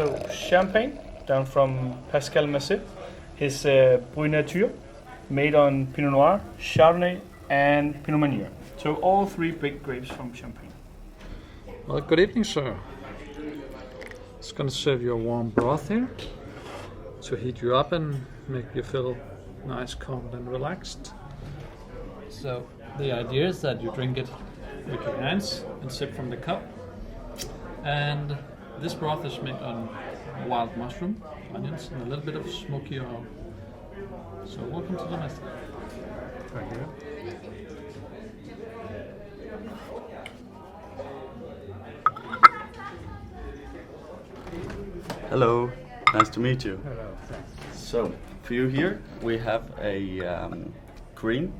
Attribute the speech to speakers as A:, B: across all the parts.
A: So champagne, down from Pascal Masset, his Brut Nature, made on Pinot Noir, Chardonnay, and Pinot Meunier. So all three big grapes from Champagne.
B: Well, good evening, sir. Just going to serve you a warm broth here to heat you up and make you feel nice, calm, and relaxed. So the idea is that you drink it with your hands and sip from the cup. And this broth is made on wild mushroom, onions, and a little bit of smoky oil. So welcome to the master.
A: Thank you.
C: Hello, nice to meet you.
A: Hello, thanks.
C: So, for you here, we have a cream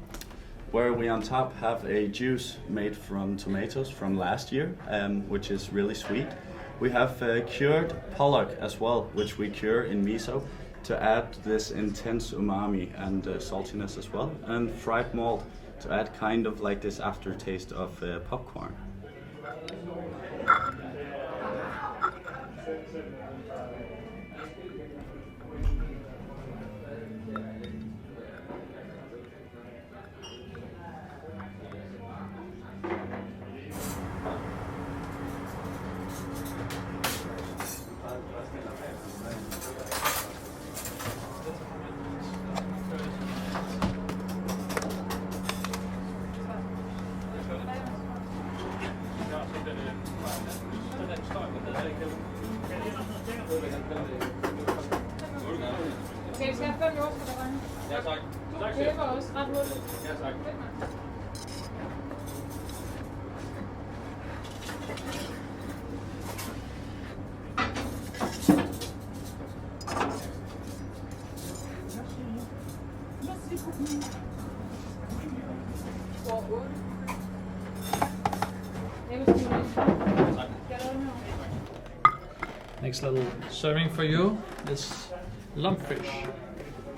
C: where we on top have a juice made from tomatoes from last year, which is really sweet. We have cured pollock as well, which we cure in miso to add this intense umami and saltiness as well, and fried malt to add kind of like this aftertaste of popcorn.
D: Okay, vi skal have 5 jordbær, der grønne. Ja, tak. Tak, chef. Peber også, ret hurtigt. Ja, tak.
B: Next little serving for you is lumpfish.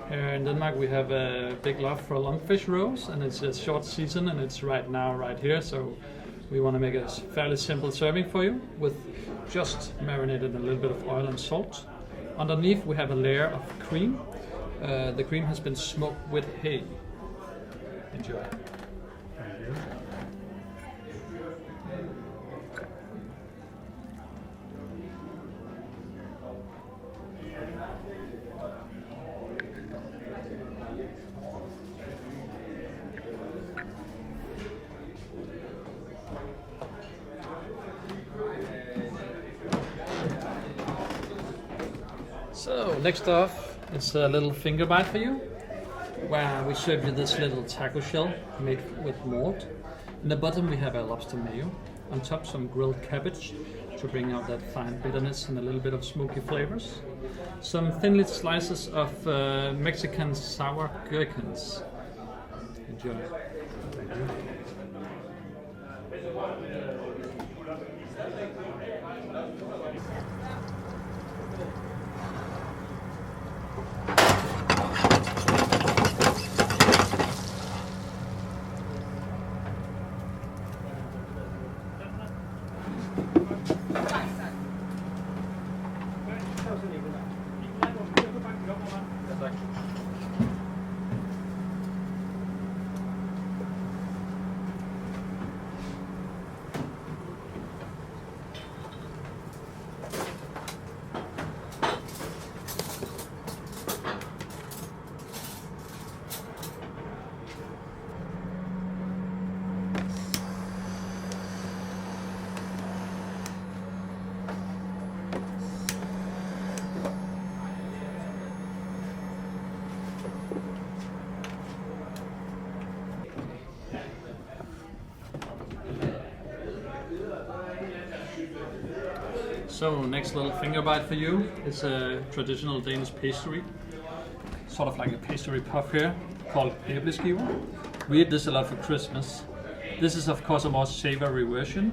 B: Here in Denmark we have a big love for lumpfish rolls, and it's a short season and it's right now right here, so we want to make a fairly simple serving for you with just marinated in a little bit of oil and salt. Underneath we have a layer of cream. The cream has been smoked with hay. Enjoy.
A: Thank you.
B: So next off, it's a little finger bite for you, where we serve you this little taco shell made with malt. In the bottom we have a lobster mayo. On top some grilled cabbage to bring out that fine bitterness and a little bit of smoky flavors. Some thinly slices of Mexican sour gherkins. Enjoy.
A: Thank you.
B: So next little finger bite for you is a traditional Danish pastry, sort of like a pastry puff here, called æbleskiver. We eat this a lot for Christmas. This is of course a more savory version,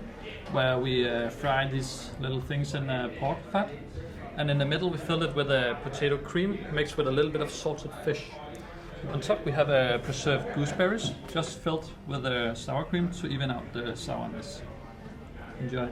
B: where we fry these little things in pork fat, and in the middle we fill it with a potato cream mixed with a little bit of salted fish. On top we have preserved gooseberries, just filled with sour cream to even out the sourness. Enjoy.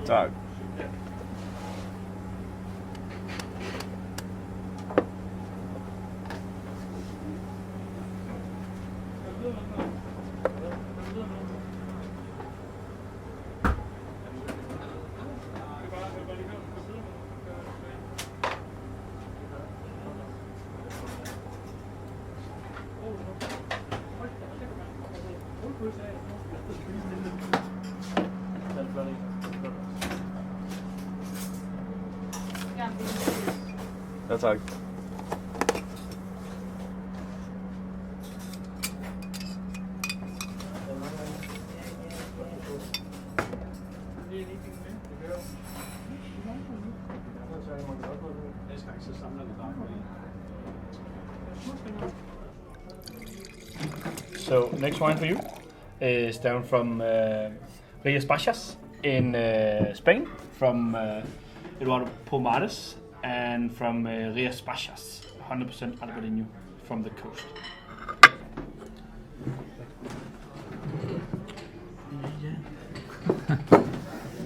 C: Tak. Ja, tak.
A: So next wine for you is down from Rías Baixas in Spain, from Eduardo Pomares, and from Rías Baixas, 100% Albariño from the coast.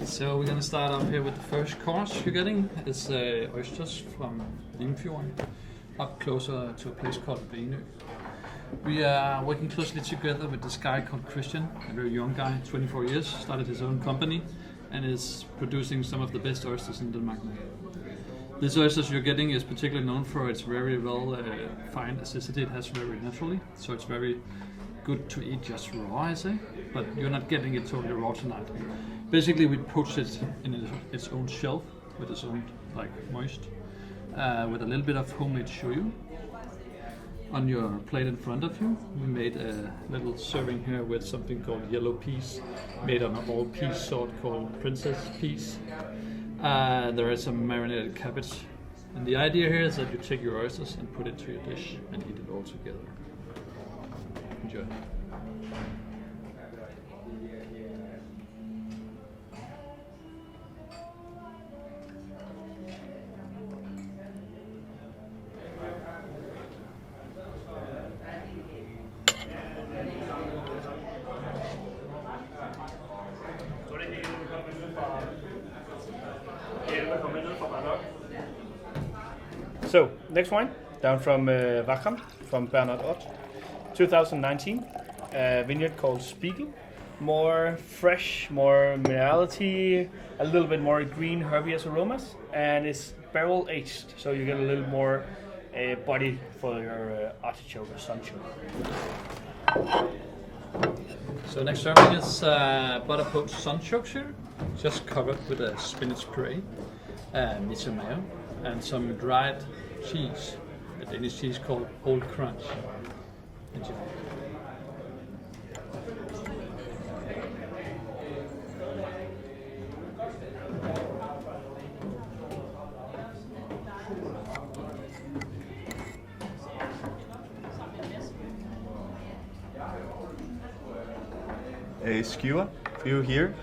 B: So we're gonna start off here with the first course you're getting. It's oysters from Limfjorden, up closer to a place called Venø. We are working closely together with this guy called Christian, a very young guy, 24 years, started his own company and is producing some of the best oysters in Denmark now. This oysters you're getting is particularly known for its very well fine acidity it has very naturally, so it's very good to eat just raw, I say, but you're not getting it totally raw tonight. Basically we poach it in its own shell, with its own moist, with a little bit of homemade shoyu. On your plate in front of you, we made a little serving here with something called yellow peas, made on an old peas sort called princess peas. There is some marinated cabbage. And the idea here is that you take your oysters and put it to your dish and eat it all together. Enjoy.
A: So, next wine, down from Wacham, from Bernard Ott, 2019, a vineyard called Spiegel. More fresh, more minerality, a little bit more green herbaceous aromas, and it's barrel aged, so you get a little more body for your artichoke or sunchoke.
B: So next serving is butter poached sunchokes here, just covered with a spinach puree, miso mayo, and some dried cheese, a Danish cheese called Old Crunch. Enjoy.
C: A skewer view here,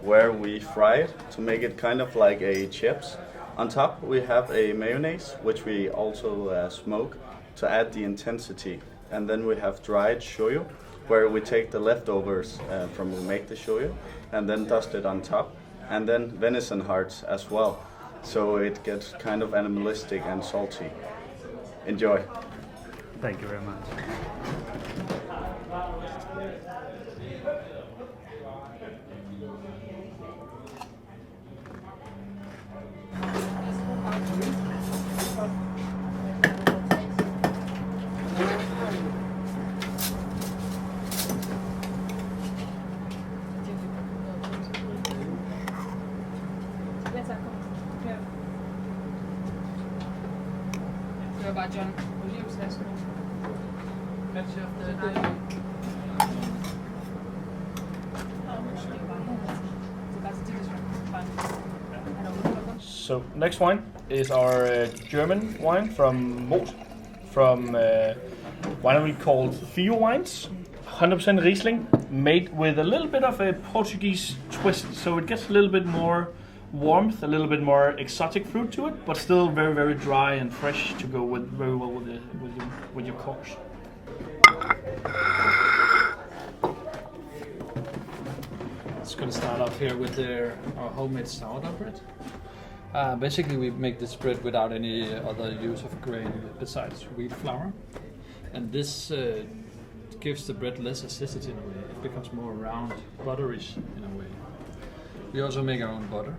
C: where we fry it to make it kind of like a chips. On top we have a mayonnaise, which we also smoke to add the intensity. And then we have dried shoyu, where we take the leftovers from we make the shoyu and then dust it on top. And then venison hearts as well, so it gets kind of animalistic and salty. Enjoy.
A: Thank you very much.
D: Det var bare John olivstasken.
A: So next wine is our German wine from Mot, from winery called Fio Wines. 100% Riesling, made with a little bit of a Portuguese twist, so it gets a little bit more warmth, a little bit more exotic fruit to it, but still very, very dry and fresh to go with very well with your course.
B: It's going to start off here with our homemade sourdough bread. Basically, we make this bread without any other use of grain besides wheat flour, and this gives the bread less acidity in a way. It becomes more round, butterish in a way. We also make our own butter.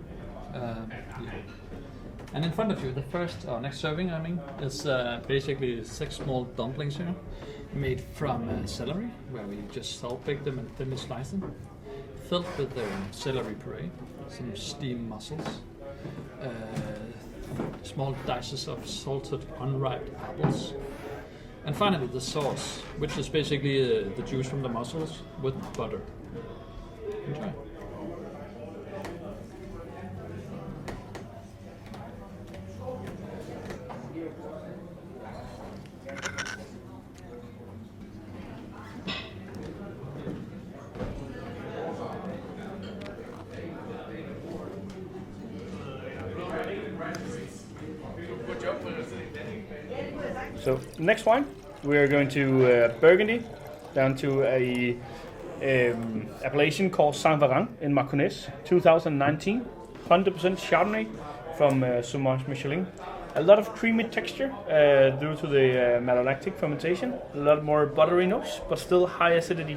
B: And in front of you, our next serving, is basically 6 small dumplings here, made from celery, where we just salt bake them and thinly slice them, filled with celery puree, some steamed mussels, small dices of salted unripe apples, and finally the sauce, which is basically the juice from the mussels with butter. Enjoy.
A: So next wine, we are going to Burgundy, down to a appellation called Saint-Varan in Mâconnais, 2019, 100% Chardonnay from Michelin. A lot of creamy texture due to the malolactic fermentation. A lot more buttery notes, but still high acidity,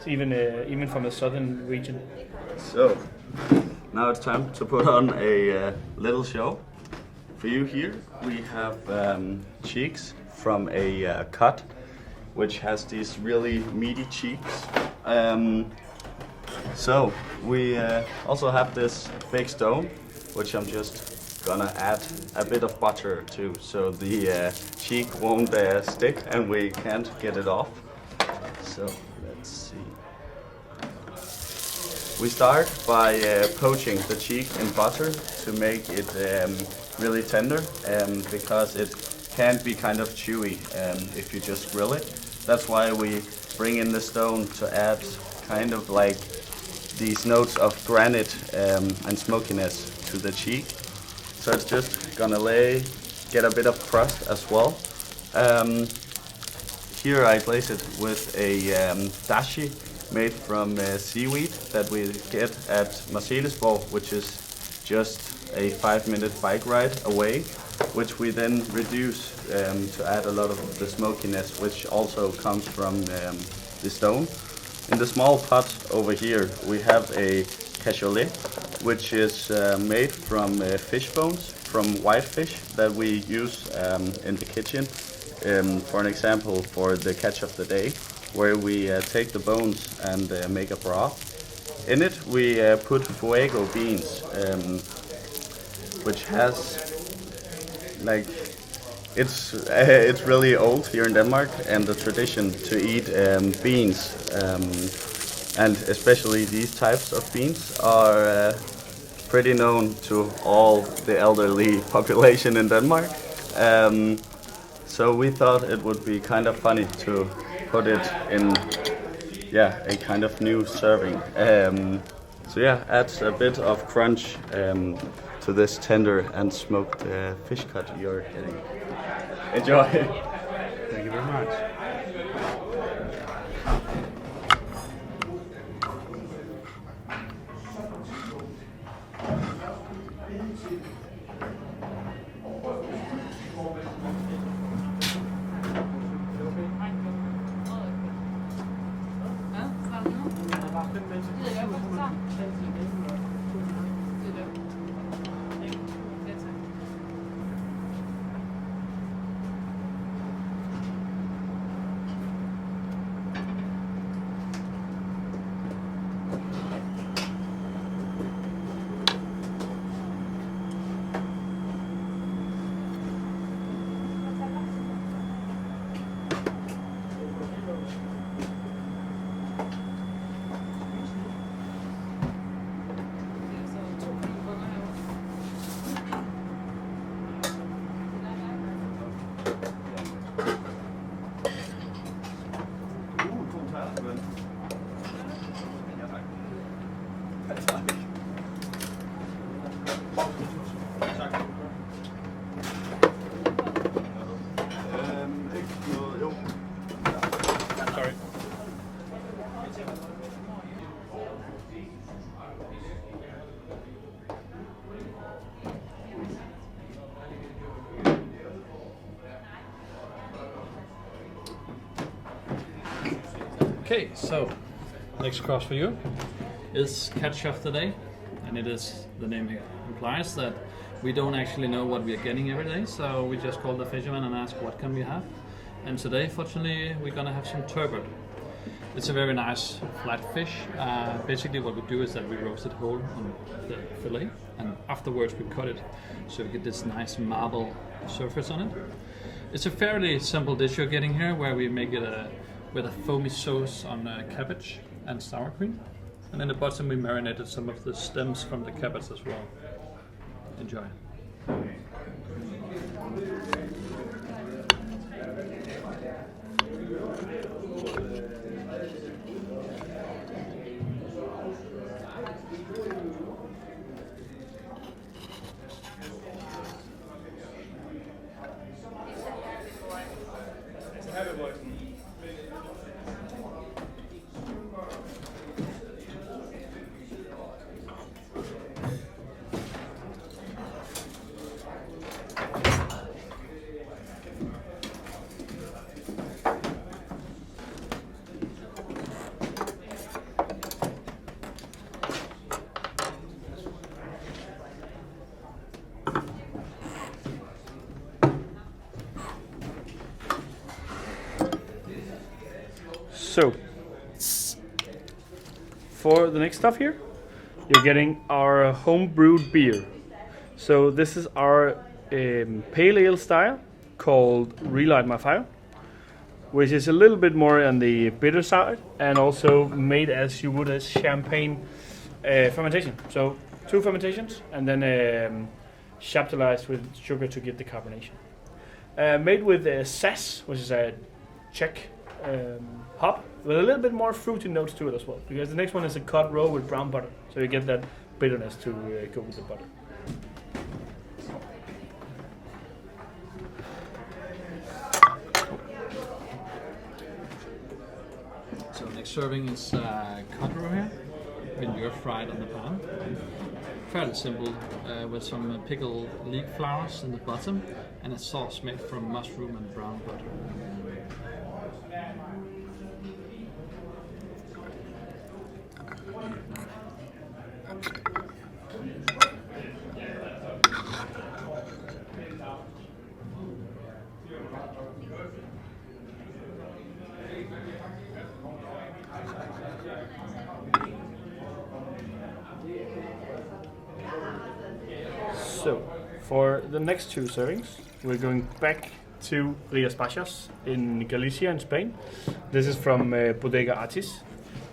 A: even from the southern region.
C: So now it's time to put on a little show. For you here, we have cheeks from a cut, which has these really meaty cheeks. So we also have this big stone, which I'm just gonna add a bit of butter to, so the cheek won't stick and we can't get it off. So let's see. We start by poaching the cheek in butter to make it really tender, because it can be kind of chewy if you just grill it. That's why we bring in the stone to add kind of like these notes of granite and smokiness to the cheek. So it's just gonna get a bit of crust as well. Here I glaze it with a dashi made from seaweed that we get at Marselisborg, which is just a 5-minute bike ride away, which we then reduce to add a lot of the smokiness, which also comes from the stone. In the small pot over here we have a cassoulet, which is made from fish bones, from white fish that we use in the kitchen. For an example, for the catch of the day, where we take the bones and make a broth. In it we put fuego beans, which has it's really old here in Denmark, and the tradition to eat beans, and especially these types of beans, are pretty known to all the elderly population in Denmark. So we thought it would be kind of funny to put it in a kind of new serving. So adds a bit of crunch to this tender and smoked fish cut you're getting. Enjoy!
E: Thank you very much.
B: Okay, so next course for you is catch of the day, and it is, the name implies that we don't actually know what we are getting every day, so we just call the fisherman and ask what can we have. And today, fortunately, we're gonna have some turbot. It's a very nice flat fish. Basically what we do is that we roast it whole on the fillet, and afterwards we cut it so we get this nice marble surface on it. It's a fairly simple dish you're getting here, where we make it with a foamy sauce on cabbage and sour cream. And in the bottom we marinated some of the stems from the cabbage as well. Enjoy.
A: So, for the next stuff here, you're getting our home brewed beer. So this is our pale ale style called Relight My Fire, which is a little bit more on the bitter side and also made as you would as champagne fermentation. So 2 fermentations and then chaptalized with sugar to get the carbonation. Made with sass, which is a Czech hop, with a little bit more fruity notes to it as well, because the next one is a cut roe with brown butter, so you get that bitterness to go with the butter.
B: So next serving is cut roe here, vinegar fried on the pan. Fairly simple, with some pickled leek flowers in the bottom and a sauce made from mushroom and brown butter.
A: So, for the next 2 servings, we're going back to Rías Baixas in Galicia in Spain. This is from Bodega Artis,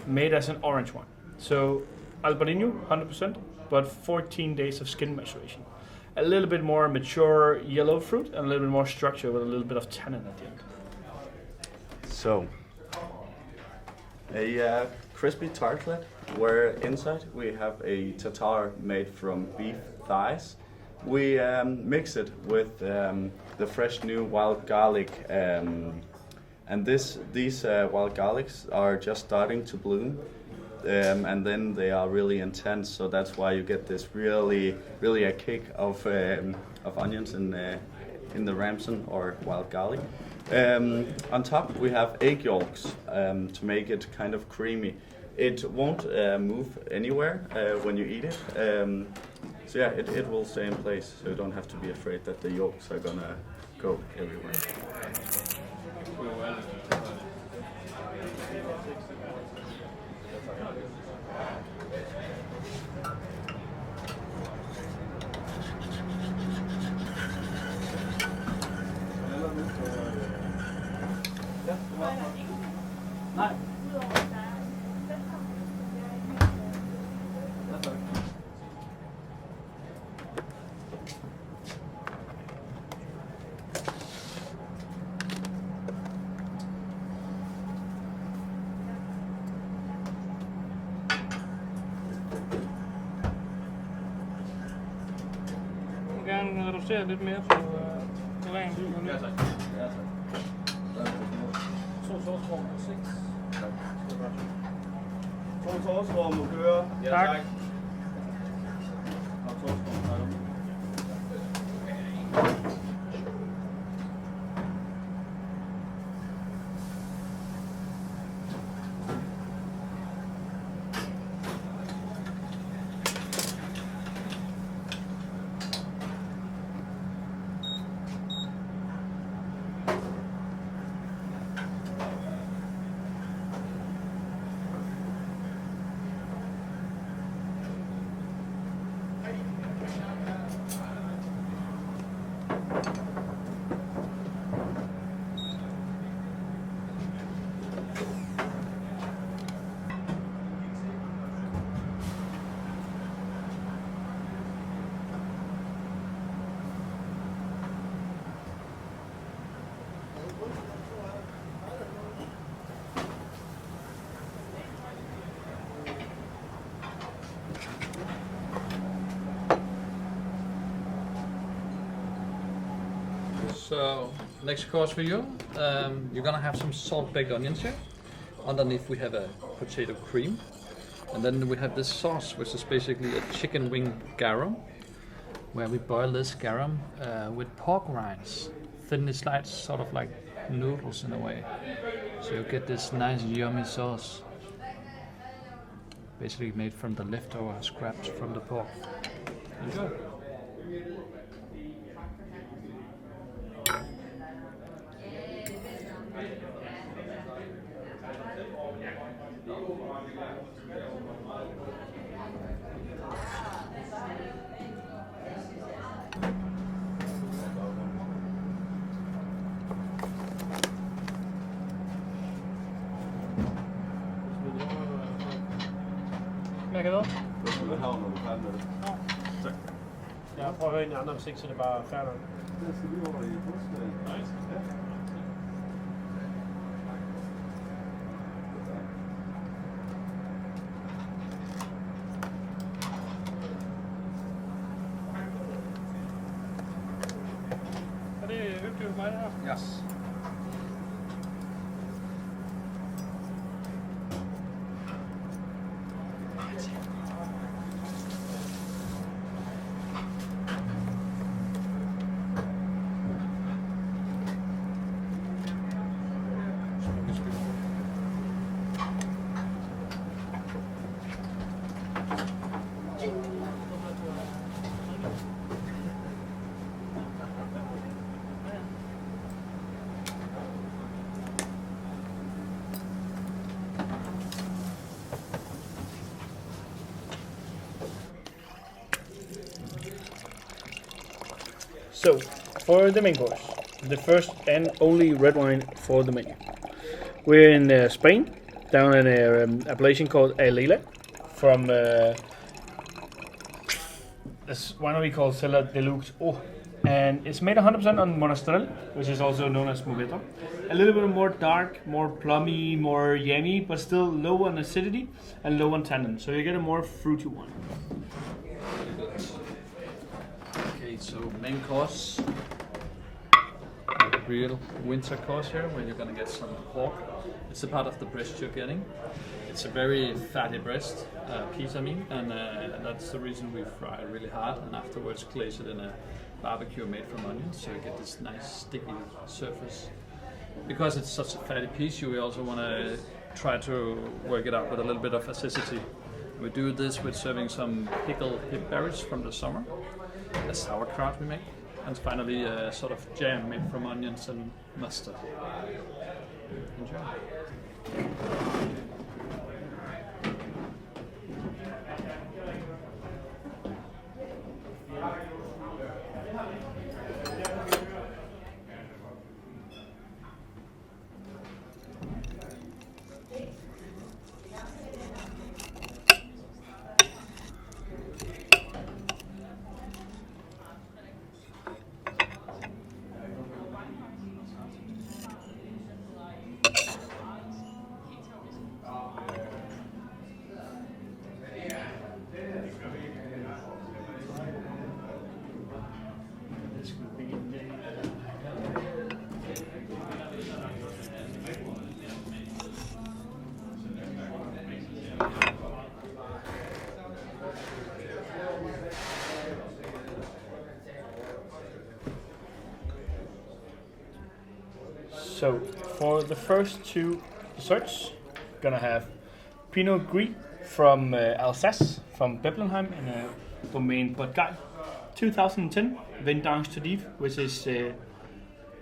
A: made as an orange wine. So, Albarino, 100%, but 14 days of skin maturation. A little bit more mature yellow fruit and a little bit more structure with a little bit of tannin at the end.
C: So, a crispy tartlet, where inside we have a tartare made from beef thighs. We mix it with the fresh new wild garlic, and these wild garlics are just starting to bloom, and then they are really intense. So that's why you get this really a kick of onions in the ramson or wild garlic. On top we have egg yolks to make it kind of creamy. It won't move anywhere when you eat it. So yeah, it will stay in place, so you don't have to be afraid that the yolks are gonna go everywhere.
A: Gerne reducere lidt mere på ren. Ja, tak. To sovsformer, 6.
C: To sovsformer må køre.
A: Ja, tak.
C: Og sovsformer, tak.
B: So next course for you, you're gonna have some salt baked onions here. Underneath we have a potato cream, and then we have this sauce, which is basically a chicken wing garum, where we boil this garum with pork rinds, thinly sliced, sort of like noodles in a way. So you get this nice yummy sauce, basically made from the leftover scraps from the pork. Enjoy.
A: Hvad kan det?
C: Du har når du er færdig med det. Tak.
A: Jeg prøver at høre en anden musik, så det bare er færdigt.
C: Det skal lige over i busken.
A: Nice.
C: Ja.
A: Er det hyggeligt for mig, det her?
C: Yes.
A: So, for the main course, the first and only red wine for the menu. We're in Spain, down in a appellation called Alila, from this winery called Cellar de Lux. And it's made 100% on Monastrell, which is also known as Moveto. A little bit more dark, more plummy, more yummy, but still low on acidity and low on tannin. So you get a more fruity one.
B: Okay, so main course, real winter course here, where you're gonna get some pork. It's a part of the breast you're getting. It's a very fatty breast piece, I mean, and that's the reason we fry it really hard and afterwards glaze it in a barbecue made from onions, so you get this nice sticky surface. Because it's such a fatty piece, you also want to try to work it out with a little bit of acidity. We do this with serving some pickled hip berries from the summer, a sauerkraut we make, and finally a sort of jam made from onions and mustard. Enjoy.
A: So, for the first two desserts, gonna have Pinot Gris from Alsace, from Beblenheim, in a domain Bodgal, 2010 Vendange Tardif, which is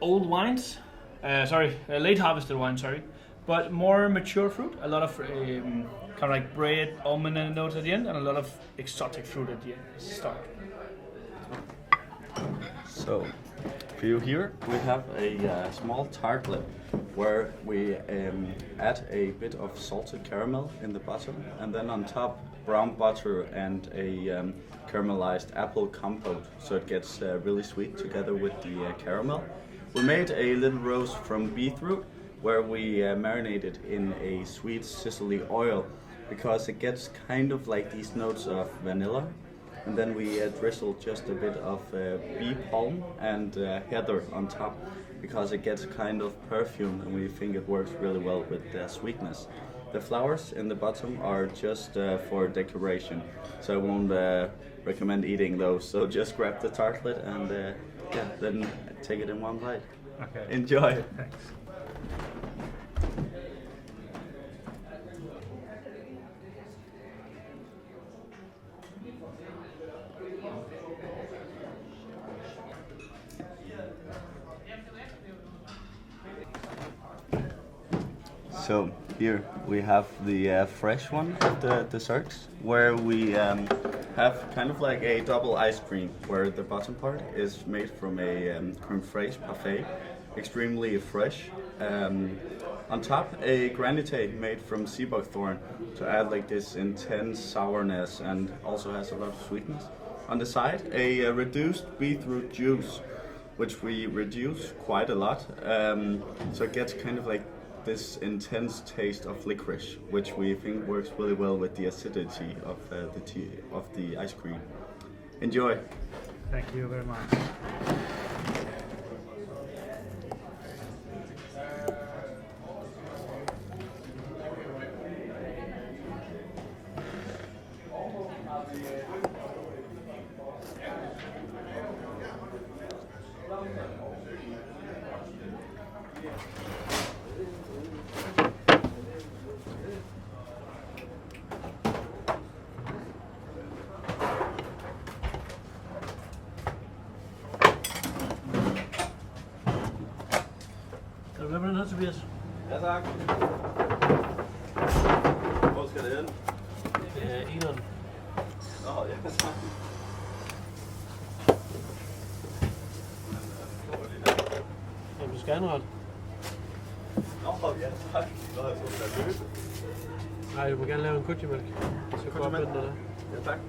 A: old wines, late harvested wine, but more mature fruit, a lot of kind of like bread, almond notes at the end, and a lot of exotic fruit at the start.
C: So, for you here, we have a small tartlet where we add a bit of salted caramel in the bottom, and then on top brown butter and a caramelized apple compote, so it gets really sweet together with the caramel. We made a little roast from beetroot where we marinated in a sweet Sicily oil, because it gets kind of like these notes of vanilla and then we drizzle just a bit of bee pollen and heather on top, because it gets kind of perfume, and we think it works really well with sweetness. The flowers in the bottom are just for decoration, so I won't recommend eating those. So just grab the tartlet and yeah, then take it in one bite.
A: Okay.
C: Enjoy.
A: Thanks.
C: So here we have the fresh one of the desserts, where we have kind of like a double ice cream, where the bottom part is made from a creme fraiche parfait, extremely fresh. On top, a granite made from sea buckthorn to add like this intense sourness, and also has a lot of sweetness. On the side, a reduced beetroot juice, which we reduce quite a lot, so it gets kind of like this intense taste of licorice, which we think works really well with the acidity of the ice cream. Enjoy.
A: Thank you very much.
F: Kan du være med den her, Tobias?
C: Ja, tak. Hvor skal det hen?
F: Eneren.
C: Nå, ja, tak.
F: Jamen, du skal have en ret.
C: Nå, ja, tak. Nå, jeg tror, det er løbet.
F: Nej, du må gerne lave en kutjemælk. Så gå op med den der.
C: Ja, tak.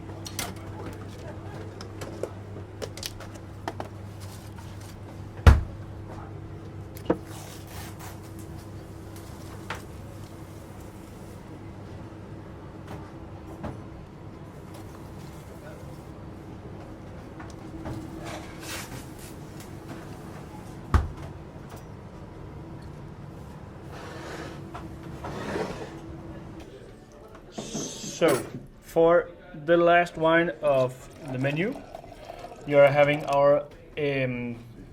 A: So, for the last wine of the menu, you are having our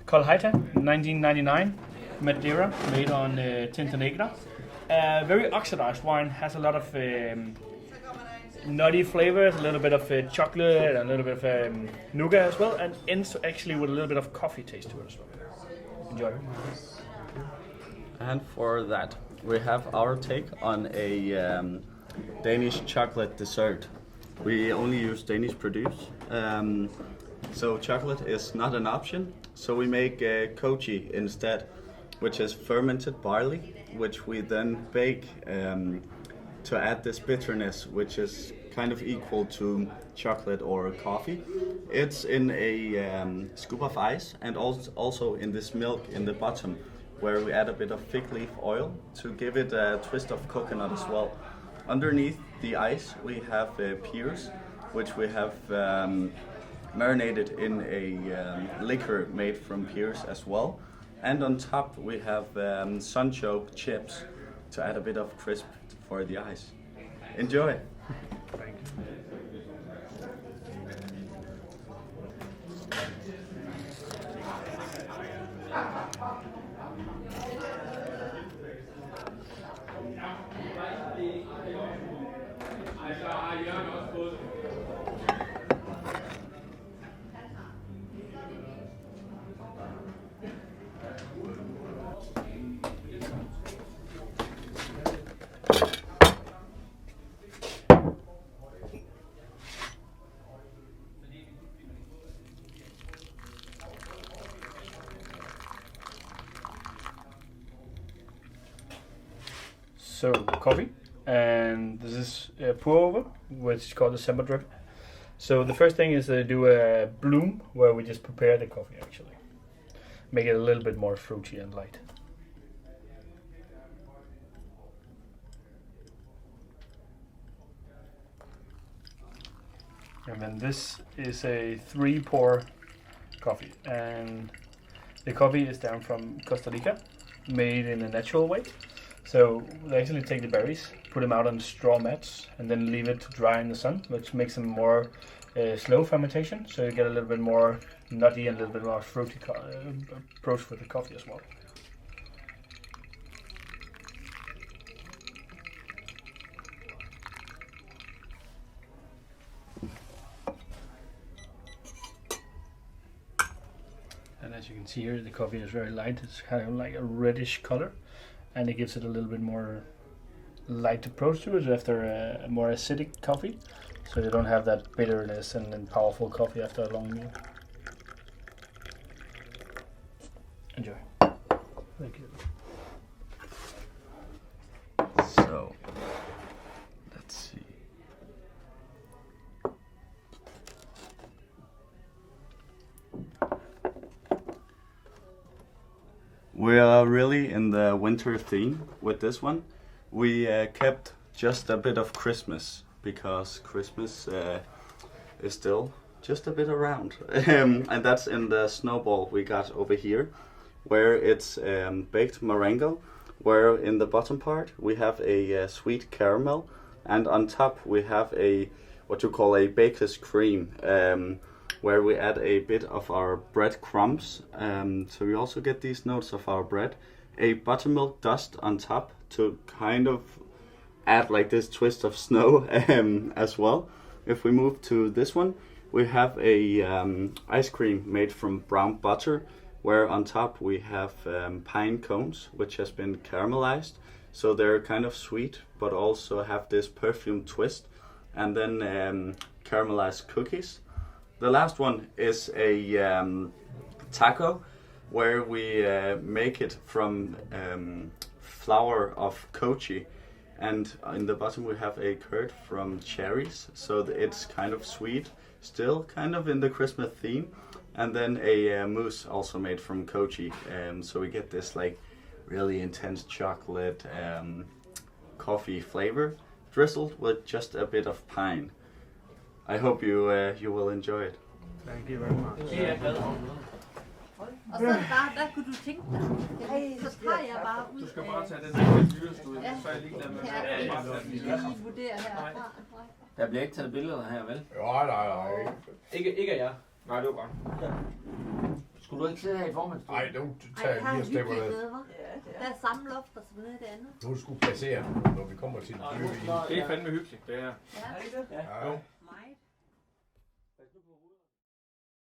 A: Colheita 1999 Madeira made on Tinta Negra. Very oxidized wine, has a lot of nutty flavors, a little bit of chocolate, and a little bit of nougat as well, and ends actually with a little bit of coffee taste to it as well. Enjoy.
C: And for that, we have our take on a Danish chocolate dessert. We only use Danish produce, so chocolate is not an option. So we make kochi instead, which is fermented barley, which we then bake to add this bitterness, which is kind of equal to chocolate or coffee. It's in a scoop of ice, and also in this milk in the bottom, where we add a bit of fig leaf oil to give it a twist of coconut as well. Underneath the ice we have pears, which we have marinated in a liquor made from pears as well. And on top we have sunchoke chips to add a bit of crisp for the ice. Enjoy!
A: Thank you. So coffee, and this is pour over, which is called the December drip. So the first thing is to do a bloom, where we just prepare the coffee actually, make it a little bit more fruity and light. And then this is a 3-pour coffee, and the coffee is down from Costa Rica, made in a natural way. So they actually take the berries, put them out on straw mats, and then leave it to dry in the sun, which makes them more slow fermentation. So you get a little bit more nutty and a little bit more fruity approach with the coffee as well. And as you can see here, the coffee is very light. It's kind of like a reddish color, and it gives it a little bit more light approach to it after a more acidic coffee. So you don't have that bitterness and powerful coffee after a long meal. Enjoy. Thank you.
C: So, let's see. We are really in the winter theme with this one. We kept just a bit of Christmas because Christmas is still just a bit around. And that's in the snowball we got over here, where it's baked meringue, where in the bottom part we have a sweet caramel, and on top we have a what you call a baker's cream, where we add a bit of our bread crumbs. So we also get these notes of our bread, a buttermilk dust on top to kind of add like this twist of snow as well. If we move to this one, we have a ice cream made from brown butter, where on top we have pine cones, which has been caramelized. So they're kind of sweet, but also have this perfume twist. And then caramelized cookies. The last one is a taco, where we make it from flour of kochi. And in the bottom we have a curd from cherries, so it's kind of sweet, still kind of in the Christmas theme. And then a mousse also made from kochi, so we get this like really intense chocolate coffee flavor, drizzled with just a bit of pine. I hope you will enjoy it.
A: Thank you very much.
G: Og så er det bare, hvad kunne du tænke dig? Så tager jeg bare ud.
F: Du skal bare tage den der dyreste ud, så er jeg ligeglad med,
G: Jeg lige vurdere herfra.
H: Der bliver ikke taget billeder her, vel?
E: Nej.
F: Ikke af jer. Nej, det var godt.
H: Skulle du ikke sidde her i formandstuen?
E: Nej, nu tager jeg lige og stepper det.
G: Der er samme loft og sådan noget det andet.
E: Nu skulle placere, når vi kommer til den dyre.
F: Det er fandme hyggeligt, det her.
G: Ja.
E: Ja.